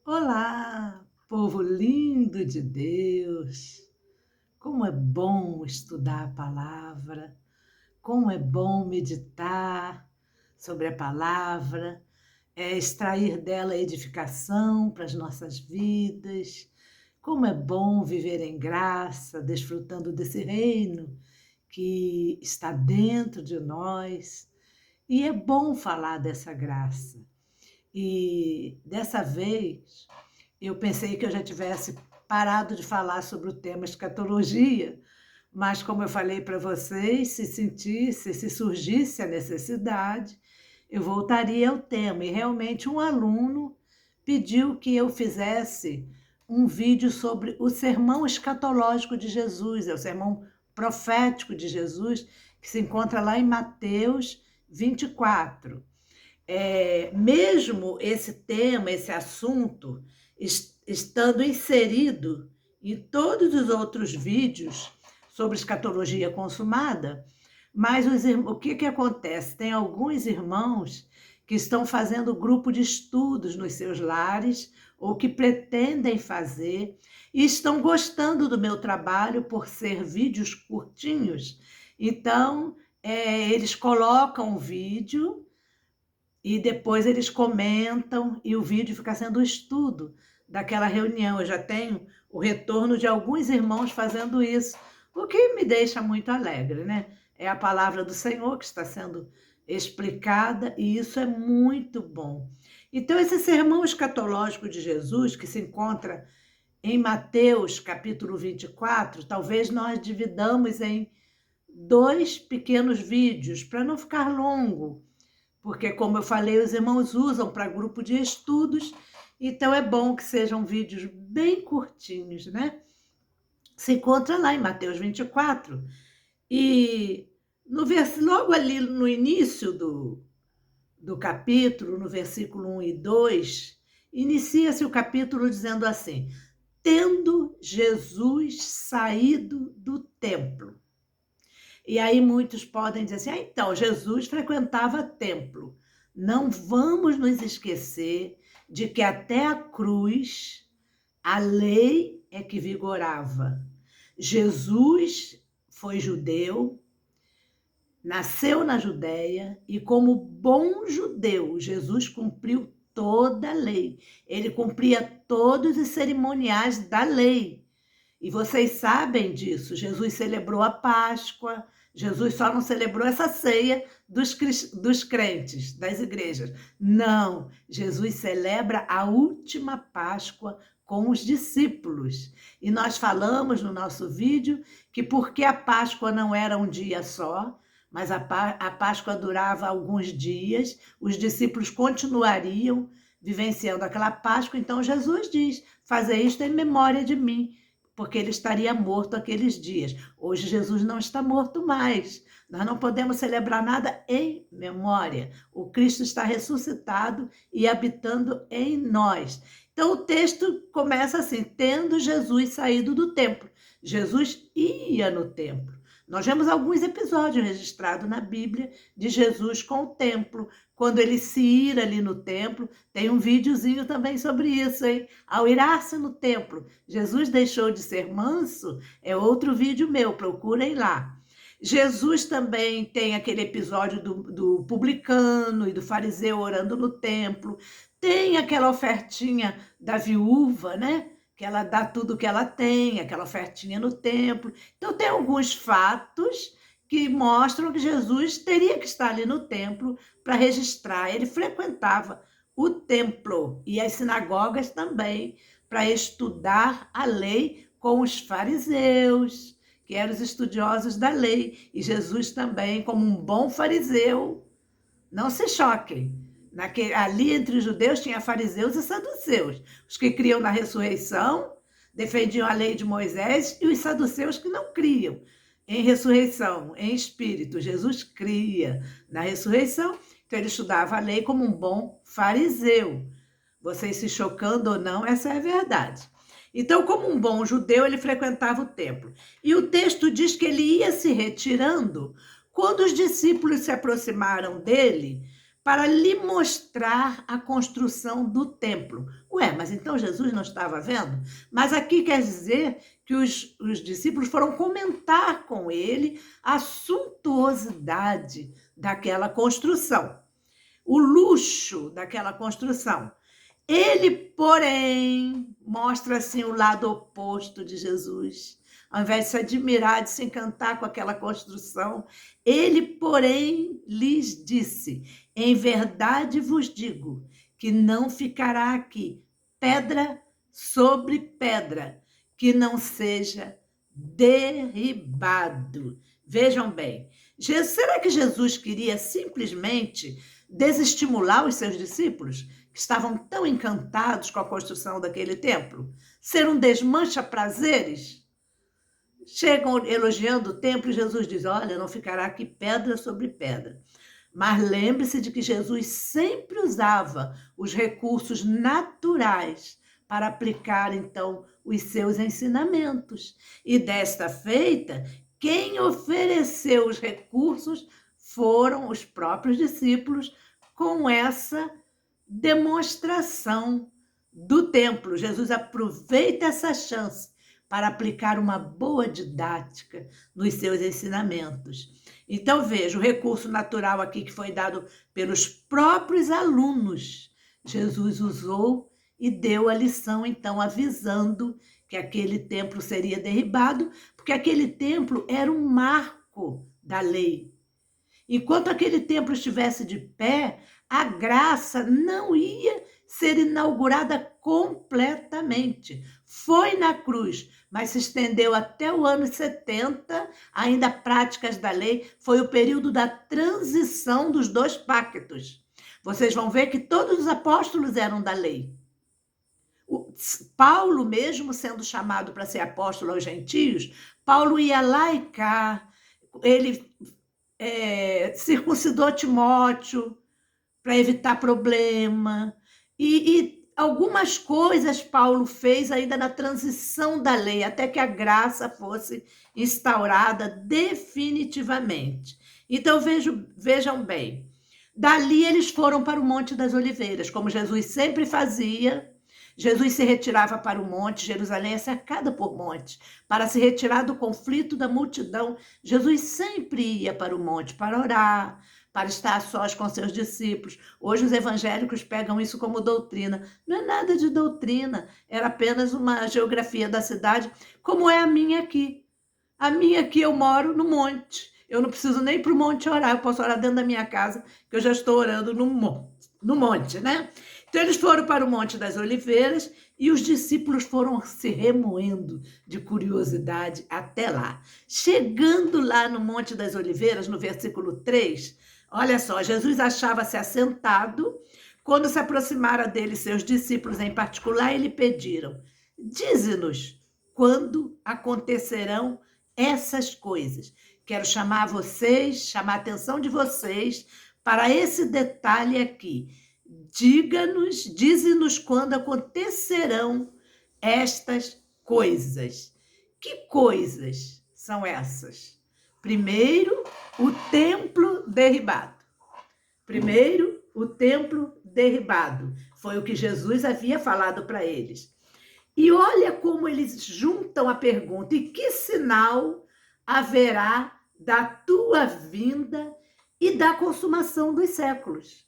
Olá, povo lindo de Deus! Como é bom estudar a palavra, como é bom meditar sobre a palavra, extrair dela edificação para as nossas vidas. Como é bom viver em graça, desfrutando desse reino que está dentro de nós. E é bom falar dessa graça. E dessa vez eu pensei que eu já tivesse parado de falar sobre o tema escatologia, mas como eu falei para vocês, se surgisse a necessidade, eu voltaria ao tema. E realmente um aluno pediu que eu fizesse um vídeo sobre o sermão escatológico de Jesus, é o sermão profético de Jesus, que se encontra lá em Mateus 24. Mesmo esse tema, esse assunto, estando inserido em todos os outros vídeos sobre escatologia consumada, mas o que acontece? Tem alguns irmãos que estão fazendo grupo de estudos nos seus lares, ou que pretendem fazer, e estão gostando do meu trabalho por ser vídeos curtinhos. Então, eles colocam o vídeo e depois eles comentam e o vídeo fica sendo o estudo daquela reunião. Eu já tenho o retorno de alguns irmãos fazendo isso, o que me deixa muito alegre, né? É a palavra do Senhor que está sendo explicada e isso é muito bom. Então, esse sermão escatológico de Jesus, que se encontra em Mateus capítulo 24, talvez nós dividamos em dois pequenos vídeos, para não ficar longo, porque, como eu falei, os irmãos usam para grupo de estudos, então é bom que sejam vídeos bem curtinhos, né? Se encontra lá em Mateus 24, e logo ali no início do capítulo, no versículo 1 e 2, inicia-se o capítulo dizendo assim: tendo Jesus saído do templo. E aí muitos podem dizer assim, então, Jesus frequentava templo. Não vamos nos esquecer de que até a cruz a lei é que vigorava. Jesus foi judeu, nasceu na Judéia e, como bom judeu, Jesus cumpriu toda a lei. Ele cumpria todos os cerimoniais da lei. E vocês sabem disso, Jesus celebrou a Páscoa, Jesus só não celebrou essa ceia dos crentes, das igrejas. Não, Jesus celebra a última Páscoa com os discípulos. E nós falamos no nosso vídeo que porque a Páscoa não era um dia só, mas a Páscoa durava alguns dias, os discípulos continuariam vivenciando aquela Páscoa, então Jesus diz, fazer isto em memória de mim, porque ele estaria morto aqueles dias. Hoje Jesus não está morto mais. Nós não podemos celebrar nada em memória. O Cristo está ressuscitado e habitando em nós. Então o texto começa assim, tendo Jesus saído do templo. Jesus ia no templo. Nós vemos alguns episódios registrados na Bíblia de Jesus com o templo, quando ele se ira ali no templo. Tem um videozinho também sobre isso, hein? Ao irar-se no templo, Jesus deixou de ser manso, é outro vídeo meu, procurem lá. Jesus também tem aquele episódio do publicano e do fariseu orando no templo, tem aquela ofertinha da viúva, né? Que ela dá tudo o que ela tem, aquela ofertinha no templo. Então, tem alguns fatos que mostram que Jesus teria que estar ali no templo para registrar. Ele frequentava o templo e as sinagogas também para estudar a lei com os fariseus, que eram os estudiosos da lei. E Jesus também, como um bom fariseu, não se choquem. Ali entre os judeus tinha fariseus e saduceus. Os que criam na ressurreição defendiam a lei de Moisés e os saduceus que não criam em ressurreição, em espírito. Jesus cria na ressurreição, então ele estudava a lei como um bom fariseu. Vocês se chocando ou não, essa é a verdade. Então, como um bom judeu, ele frequentava o templo. E o texto diz que ele ia se retirando quando os discípulos se aproximaram dele para lhe mostrar a construção do templo. Ué, mas então Jesus não estava vendo? Mas aqui quer dizer que os discípulos foram comentar com ele a suntuosidade daquela construção, o luxo daquela construção. Ele, porém, mostra assim o lado oposto de Jesus. Ao invés de se admirar, de se encantar com aquela construção, ele, porém, lhes disse: em verdade vos digo que não ficará aqui pedra sobre pedra que não seja derribado. Vejam bem, será que Jesus queria simplesmente desestimular os seus discípulos, que estavam tão encantados com a construção daquele templo? Ser um desmancha-prazeres? Chegam elogiando o templo e Jesus diz: olha, não ficará aqui pedra sobre pedra. Mas lembre-se de que Jesus sempre usava os recursos naturais para aplicar, então, os seus ensinamentos. E desta feita, quem ofereceu os recursos foram os próprios discípulos com essa demonstração do templo. Jesus aproveita essa chance para aplicar uma boa didática nos seus ensinamentos. Então, veja, o recurso natural aqui que foi dado pelos próprios alunos, Jesus usou e deu a lição, então, avisando que aquele templo seria derribado, porque aquele templo era um marco da lei. Enquanto aquele templo estivesse de pé, a graça não ia ser inaugurada completamente. Foi na cruz, mas se estendeu até o ano 70, ainda práticas da lei. Foi o período da transição dos dois pactos. Vocês vão ver que todos os apóstolos eram da lei. Paulo, mesmo sendo chamado para ser apóstolo aos gentios, Paulo ia lá e cá, ele circuncidou Timóteo para evitar problema, e algumas coisas Paulo fez ainda na transição da lei, até que a graça fosse instaurada definitivamente. Então, vejam bem, dali eles foram para o Monte das Oliveiras, como Jesus sempre fazia. Jesus se retirava para o monte, Jerusalém é cercada por montes, para se retirar do conflito da multidão. Jesus sempre ia para o monte para orar, para estar a sós com seus discípulos. Hoje os evangélicos pegam isso como doutrina. Não é nada de doutrina, era apenas uma geografia da cidade, como é a minha aqui. A minha aqui eu moro no monte. Eu não preciso nem para o monte orar, eu posso orar dentro da minha casa, que eu já estou orando no monte, né? Então eles foram para o Monte das Oliveiras e os discípulos foram se remoendo de curiosidade até lá. Chegando lá no Monte das Oliveiras, no versículo 3, olha só, Jesus achava-se assentado. Quando se aproximaram dele seus discípulos em particular, e lhe pediram: dize-nos quando acontecerão essas coisas. Quero chamar a atenção de vocês para esse detalhe aqui. Dize-nos quando acontecerão estas coisas. Que coisas são essas? Primeiro, o templo derribado. Foi o que Jesus havia falado para eles. E olha como eles juntam a pergunta: e que sinal haverá da tua vinda e da consumação dos séculos?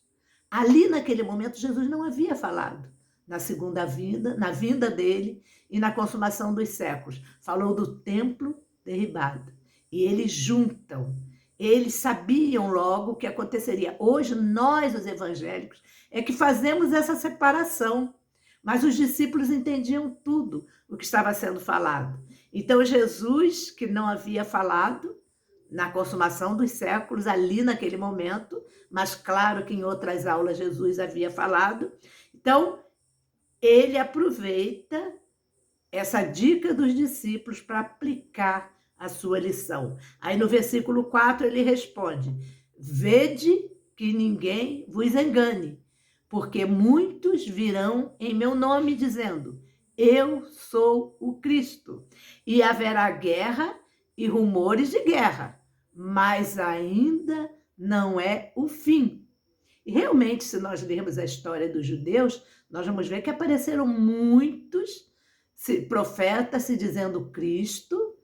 Ali, naquele momento, Jesus não havia falado na segunda vinda, na vinda dele e na consumação dos séculos. Falou do templo derribado. E eles juntam. Eles sabiam logo o que aconteceria. Hoje, nós, os evangélicos, é que fazemos essa separação. Mas os discípulos entendiam tudo o que estava sendo falado. Então, Jesus, que não havia falado na consumação dos séculos, ali naquele momento, mas claro que em outras aulas Jesus havia falado. Então, ele aproveita essa dica dos discípulos para aplicar a sua lição. Aí no versículo 4 ele responde: vede que ninguém vos engane, porque muitos virão em meu nome dizendo: eu sou o Cristo. E haverá guerra e rumores de guerra, mas ainda não é o fim. E realmente, se nós lermos a história dos judeus, nós vamos ver que apareceram muitos profetas se dizendo Cristo,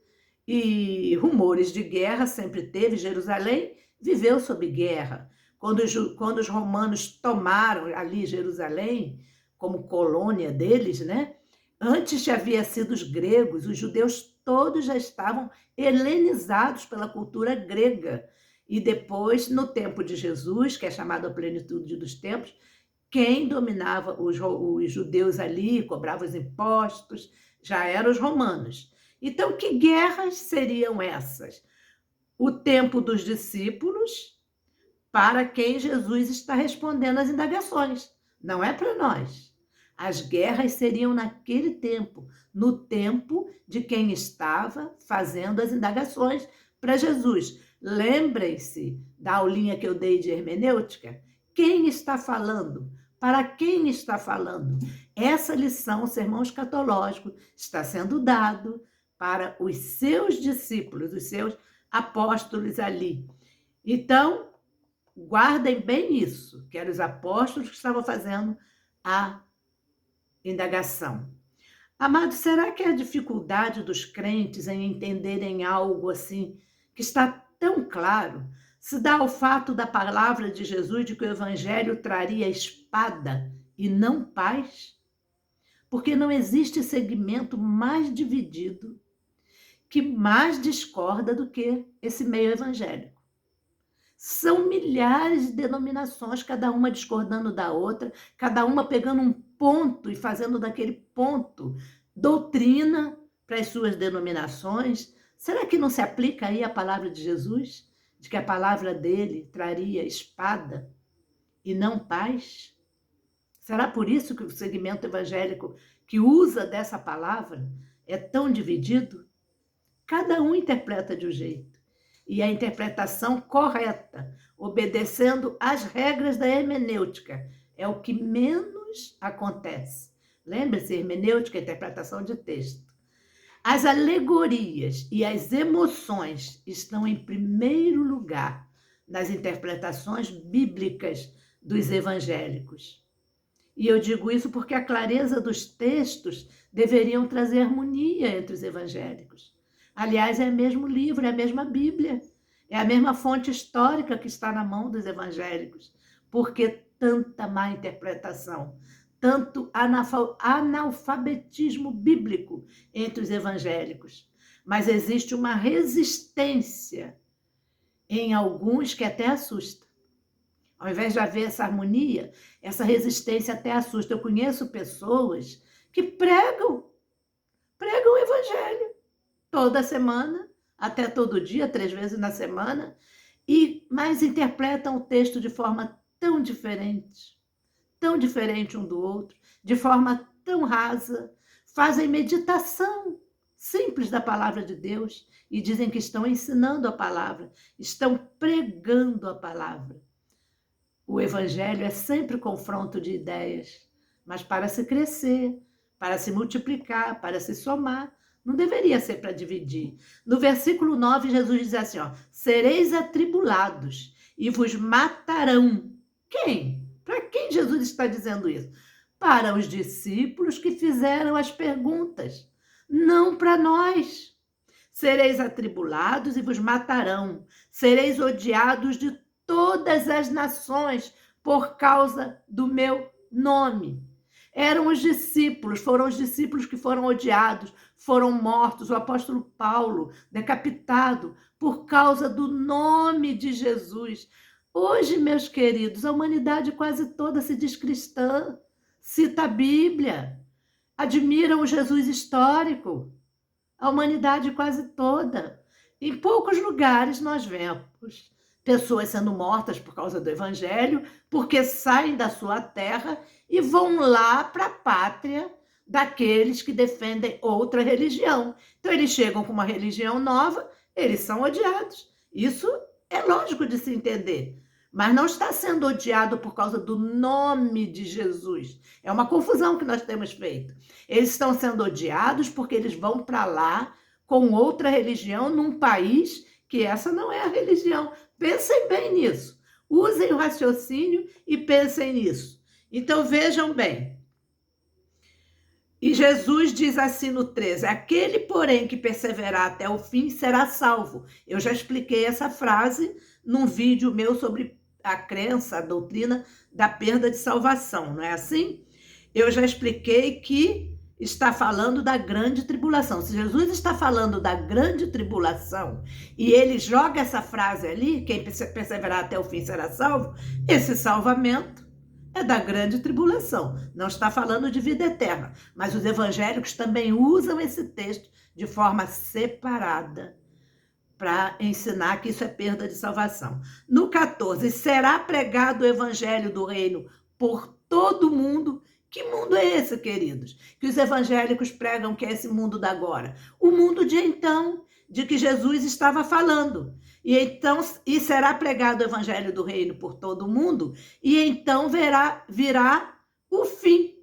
e rumores de guerra sempre teve. Jerusalém viveu sob guerra. Quando os romanos tomaram ali Jerusalém como colônia deles, né? Antes já havia sido os gregos, os judeus todos já estavam helenizados pela cultura grega. E depois, no tempo de Jesus, que é chamado a plenitude dos tempos, quem dominava os judeus ali, cobrava os impostos, já eram os romanos. Então, que guerras seriam essas? O tempo dos discípulos, para quem Jesus está respondendo às indagações. Não é para nós. As guerras seriam naquele tempo, no tempo de quem estava fazendo as indagações para Jesus. Lembrem-se da aulinha que eu dei de hermenêutica? Quem está falando? Para quem está falando? Essa lição, o sermão escatológico, está sendo dado para os seus discípulos, os seus apóstolos ali. Então, guardem bem isso, que eram os apóstolos que estavam fazendo a indagação. Amado, será que a dificuldade dos crentes em entenderem algo assim, que está tão claro, se dá ao fato da palavra de Jesus de que o evangelho traria espada e não paz? Porque não existe segmento mais dividido, que mais discorda do que esse meio evangélico. São milhares de denominações, cada uma discordando da outra, cada uma pegando um ponto e fazendo daquele ponto doutrina para as suas denominações. Será que não se aplica aí a palavra de Jesus? De que a palavra dele traria espada e não paz? Será por isso que o segmento evangélico que usa dessa palavra é tão dividido? Cada um interpreta de um jeito. E a interpretação correta, obedecendo às regras da hermenêutica, é o que menos acontece. Lembre-se, hermenêutica é interpretação de texto. As alegorias e as emoções estão em primeiro lugar nas interpretações bíblicas dos evangélicos. E eu digo isso porque a clareza dos textos deveriam trazer harmonia entre os evangélicos. Aliás, é o mesmo livro, é a mesma Bíblia, é a mesma fonte histórica que está na mão dos evangélicos. Por que tanta má interpretação? Tanto analfabetismo bíblico entre os evangélicos. Mas existe uma resistência em alguns que até assusta. Ao invés de haver essa harmonia, essa resistência até assusta. Eu conheço pessoas que pregam o evangelho toda semana, até todo dia, 3 vezes na semana, mas interpretam o texto de forma tão diferente um do outro, de forma tão rasa, fazem meditação simples da palavra de Deus e dizem que estão ensinando a palavra, estão pregando a palavra. O evangelho é sempre confronto de ideias, mas para se crescer, para se multiplicar, para se somar, não deveria ser para dividir. No versículo 9, Jesus diz assim, sereis atribulados e vos matarão. Quem? Para quem Jesus está dizendo isso? Para os discípulos que fizeram as perguntas, não para nós. Sereis atribulados e vos matarão. Sereis odiados de todas as nações por causa do meu nome. Foram os discípulos que foram odiados, foram mortos. O apóstolo Paulo, decapitado por causa do nome de Jesus. Hoje, meus queridos, a humanidade quase toda se diz cristã, cita a Bíblia, admiram o Jesus histórico. A humanidade quase toda. Em poucos lugares nós vemos pessoas sendo mortas por causa do evangelho, porque saem da sua terra e vão lá para a pátria daqueles que defendem outra religião. Então, eles chegam com uma religião nova, eles são odiados. Isso é lógico de se entender. Mas não está sendo odiado por causa do nome de Jesus. É uma confusão que nós temos feito. Eles estão sendo odiados porque eles vão para lá com outra religião num país que essa não é a religião. Pensem bem nisso. Usem o raciocínio e pensem nisso. Então, vejam bem. E Jesus diz assim no 13: aquele, porém, que perseverar até o fim será salvo. Eu já expliquei essa frase num vídeo meu sobre a crença, a doutrina da perda de salvação, não é assim? Eu já expliquei que está falando da grande tribulação. Se Jesus está falando da grande tribulação e ele joga essa frase ali, quem perseverar até o fim será salvo, esse salvamento é da grande tribulação, não está falando de vida eterna, mas os evangélicos também usam esse texto de forma separada para ensinar que isso é perda de salvação. No 14, será pregado o evangelho do reino por todo mundo. Que mundo é esse, queridos? Que os evangélicos pregam que é esse mundo da agora? O mundo de então, de que Jesus estava falando. E será pregado o evangelho do reino por todo mundo, e então virá o fim.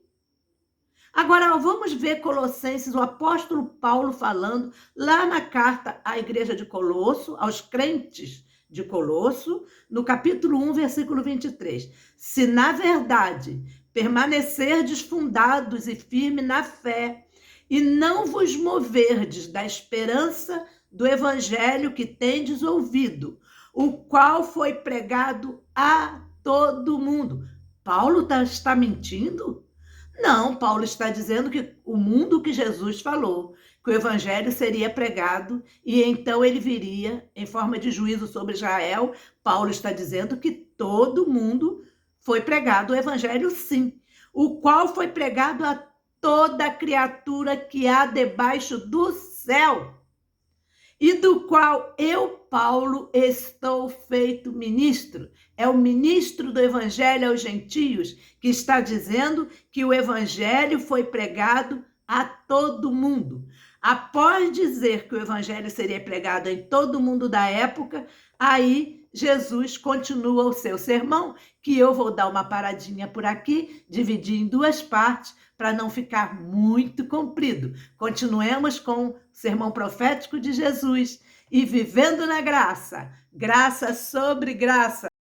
Agora, vamos ver Colossenses, o apóstolo Paulo falando lá na carta à igreja de Colosso, aos crentes de Colosso, no capítulo 1, versículo 23. Se, na verdade, permanecerdes fundados e firmes na fé, e não vos moverdes da esperança do evangelho que tendes ouvido, o qual foi pregado a todo mundo. Paulo está mentindo? Não, Paulo está dizendo que o mundo que Jesus falou, que o evangelho seria pregado e então ele viria em forma de juízo sobre Israel. Paulo está dizendo que todo mundo foi pregado o evangelho, sim, o qual foi pregado a toda criatura que há debaixo do céu, e do qual eu, Paulo, estou feito ministro. É o ministro do evangelho aos gentios que está dizendo que o evangelho foi pregado a todo mundo. Após dizer que o evangelho seria pregado em todo mundo da época, aí Jesus continua o seu sermão, que eu vou dar uma paradinha por aqui, dividir em duas partes, para não ficar muito comprido. Continuemos com o sermão profético de Jesus e vivendo na graça, graça sobre graça.